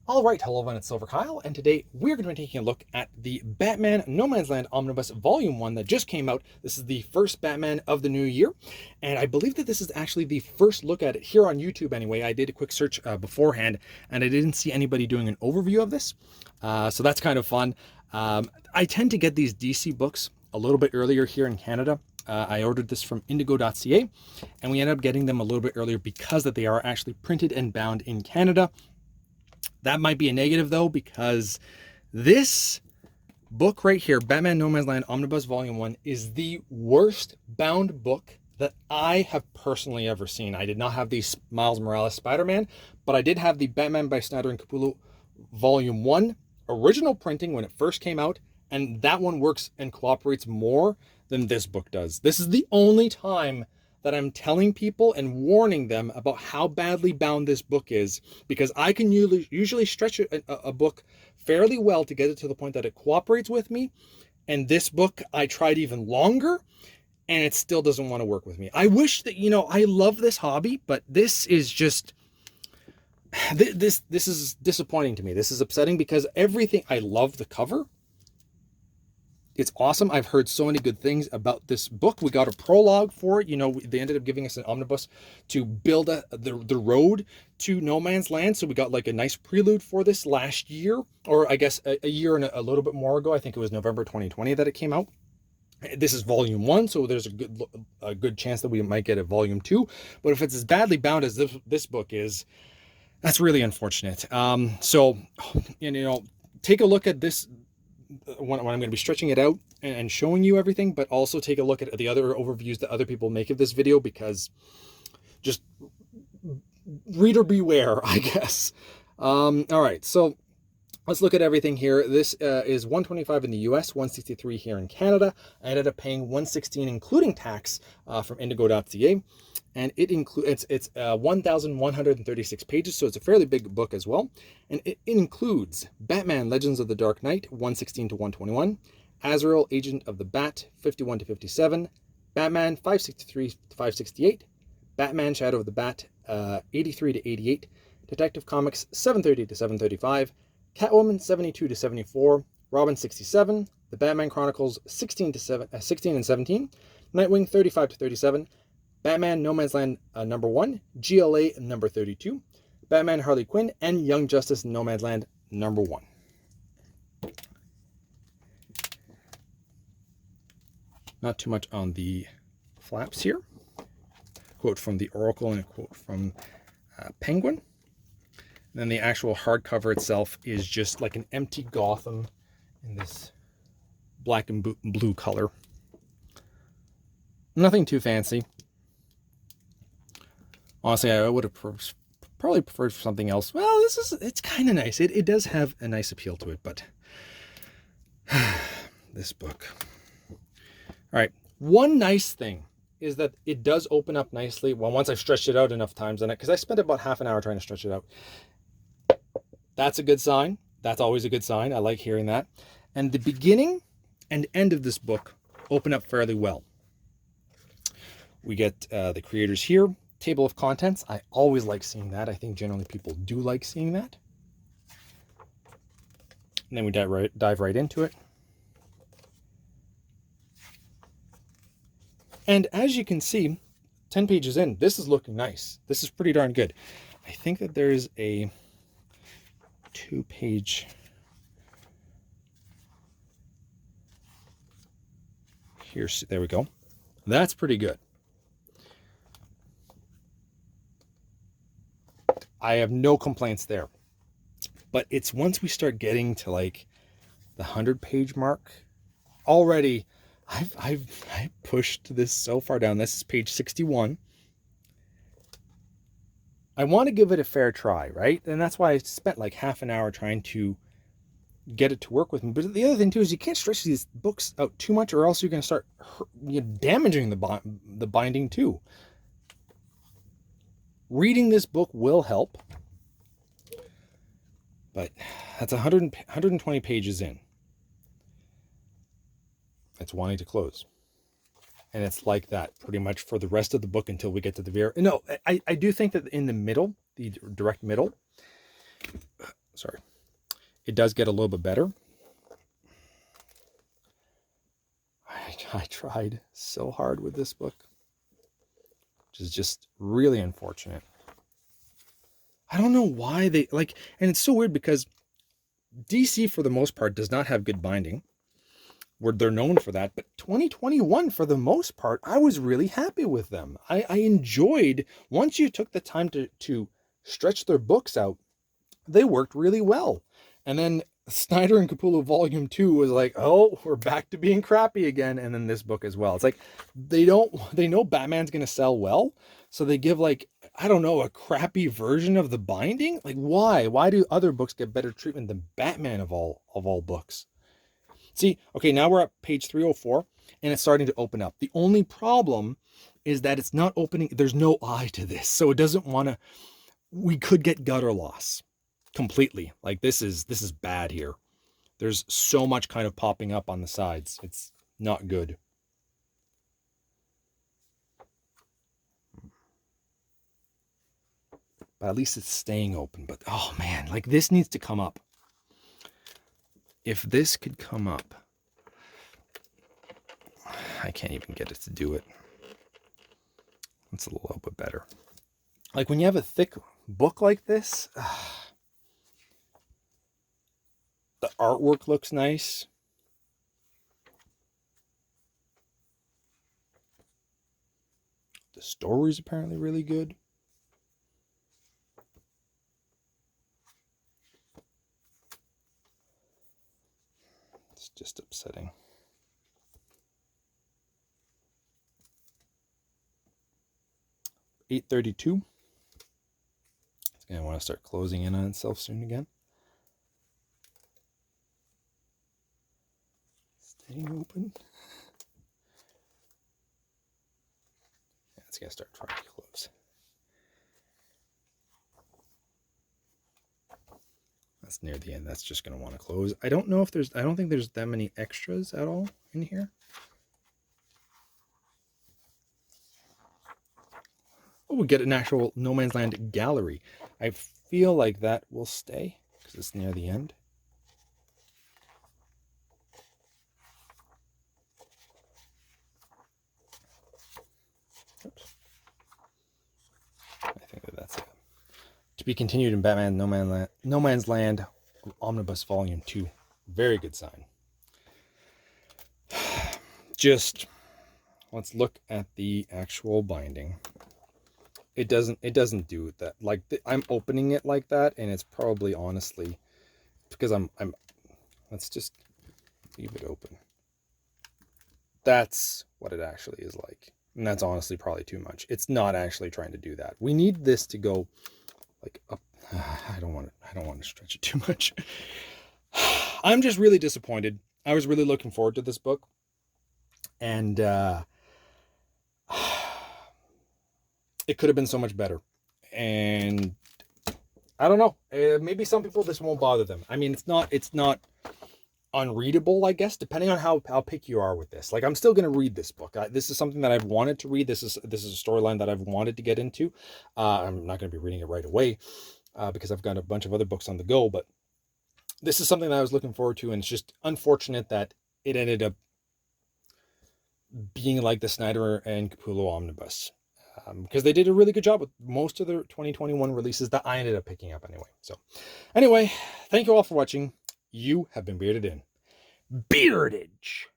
All right, hello everyone, it's silverkyle, and today we're going to be taking a look at the Batman No Man's Land Omnibus Volume 1 that just came out. This is the first Batman of the new year, and I believe that this is actually the first look at it here on YouTube anyway. I did a quick search beforehand, and I didn't see anybody doing an overview of this, so that's kind of fun. I tend to get these DC books a little bit earlier here in Canada. I ordered this from indigo.ca, and we ended up getting them a little bit earlier because that they are actually printed and bound in Canada. That might be a negative though, because this book right here, Batman No Man's Land Omnibus Volume 1, is the worst bound book that I have personally ever seen. I did not have the Miles Morales Spider-Man, but I did have the Batman by Snyder and Capullo Volume 1 original printing when it first came out, and that one works and cooperates more than this book does. This is the only time that I'm telling people and warning them about how badly bound this book is, because I can usually stretch a book fairly well to get it to the point that it cooperates with me. And this book, I tried even longer and it still doesn't want to work with me. I wish that, I love this hobby, but this is just, this is disappointing to me. This is upsetting because everything, I love the cover. It's awesome. I've heard so many good things about this book. We got a prologue for it. They ended up giving us an omnibus to build the road to No Man's Land. So we got like a nice prelude for this last year, or I guess a year and a little bit more ago. I think it was November 2020 that it came out. This is volume 1, so there's a good chance that we might get a volume 2. But if it's as badly bound as this book is, that's really unfortunate. So, take a look at this when I'm going to be stretching it out and showing you everything, but also take a look at the other overviews that other people make of this video, because just reader beware, I guess. All right, so let's look at everything here. This is $125 in the US, $163 here in Canada. I ended up paying $116 including tax from indigo.ca. And it includes, it's 1,136 pages, so it's a fairly big book as well. And it includes Batman Legends of the Dark Knight, 116 to 121, Azrael Agent of the Bat, 51 to 57, Batman 563 to 568, Batman Shadow of the Bat, 83 to 88, Detective Comics 730 to 735, Catwoman 72 to 74, Robin 67, The Batman Chronicles 16 and 17, Nightwing 35 to 37, Batman No Man's Land number 1, GLA number 32, Batman Harley Quinn, and Young Justice No Man's Land number 1. Not too much on the flaps here. Quote from the Oracle and a quote from Penguin. And then the actual hardcover itself is just like an empty Gotham in this black and blue color. Nothing too fancy. Honestly, I would have probably preferred something else. Well, it's kind of nice. It does have a nice appeal to it, but this book. All right. One nice thing is that it does open up nicely. Well, once I've stretched it out enough times on it, because I spent about half an hour trying to stretch it out. That's a good sign. That's always a good sign. I like hearing that. And the beginning and end of this book open up fairly well. We get the creators here. Table of contents. I always like seeing that. I think generally people do like seeing that. And then we dive right into it. And as you can see, 10 pages in, this is looking nice. This is pretty darn good. I think that there's a 2-page here. There we go. That's pretty good. I have no complaints there, but it's once we start getting to like the 100-page mark already, I've pushed this so far down. This is page 61. I want to give it a fair try, right? And that's why I spent like half an hour trying to get it to work with me. But the other thing too is you can't stretch these books out too much, or else you're going to start damaging the binding too. Reading this book will help, but that's 120 pages in. It's wanting to close. And it's like that pretty much for the rest of the book until we get to the very... No, I do think that in the middle, the direct middle... Sorry. it does get a little bit better. I tried so hard with this book, which is just really unfortunate. I don't know why they like, and it's so weird because DC for the most part does not have good binding, where they're known for that. But 2021, for the most part, I was really happy with them. I enjoyed, once you took the time to stretch their books out, they worked really well. And then Snyder and Capullo Volume 2 was like, oh, we're back to being crappy again. And then this book as well. It's like, they know Batman's going to sell well. So they give, like, I don't know, a crappy version of the binding. Like, why? Why do other books get better treatment than Batman of all books? See, okay, now we're at page 304 and it's starting to open up. The only problem is that it's not opening. There's no eye to this. So it doesn't want to, we could get gutter loss completely. Like this is bad here. There's so much kind of popping up on the sides. It's not good. But at least it's staying open. But oh man, like this needs to come up. If this could come up, I can't even get it to do it. It's a little bit better. Like when you have a thick book like this, the artwork looks nice. The story's apparently really good. It's just upsetting. $8.32. It's going to want to start closing in on itself soon again. Staying open. Yeah, it's going to start trying to close. That's near the end. That's just going to want to close. I don't know if there's, I don't think there's that many extras at all in here. Oh, we get an actual No Man's Land gallery. I feel like that will stay because it's near the end. Oops. I think that's it. To be continued in Batman No Man's Land Omnibus Volume 2. Very good sign. Just let's look at the actual binding. It doesn't do that. Like I'm opening it like that, and it's probably honestly because I'm let's just leave it open. That's what it actually is like. And that's honestly probably too much. It's not actually trying to do that. We need this to go like up. I don't want to stretch it too much. I'm just really disappointed. I was really looking forward to this book. And it could have been so much better. And I don't know. Maybe some people, this won't bother them. I mean, it's not unreadable, I guess, depending on how picky you are with this. Like, I'm still going to read this book. This is something that I've wanted to read. This is a storyline that I've wanted to get into. I'm not going to be reading it right away because I've got a bunch of other books on the go. But this is something that I was looking forward to, and it's just unfortunate that it ended up being like the Snyder and Capullo Omnibus. Because they did a really good job with most of their 2021 releases that I ended up picking up anyway. So anyway, thank you all for watching. You have been bearded in. Beardage!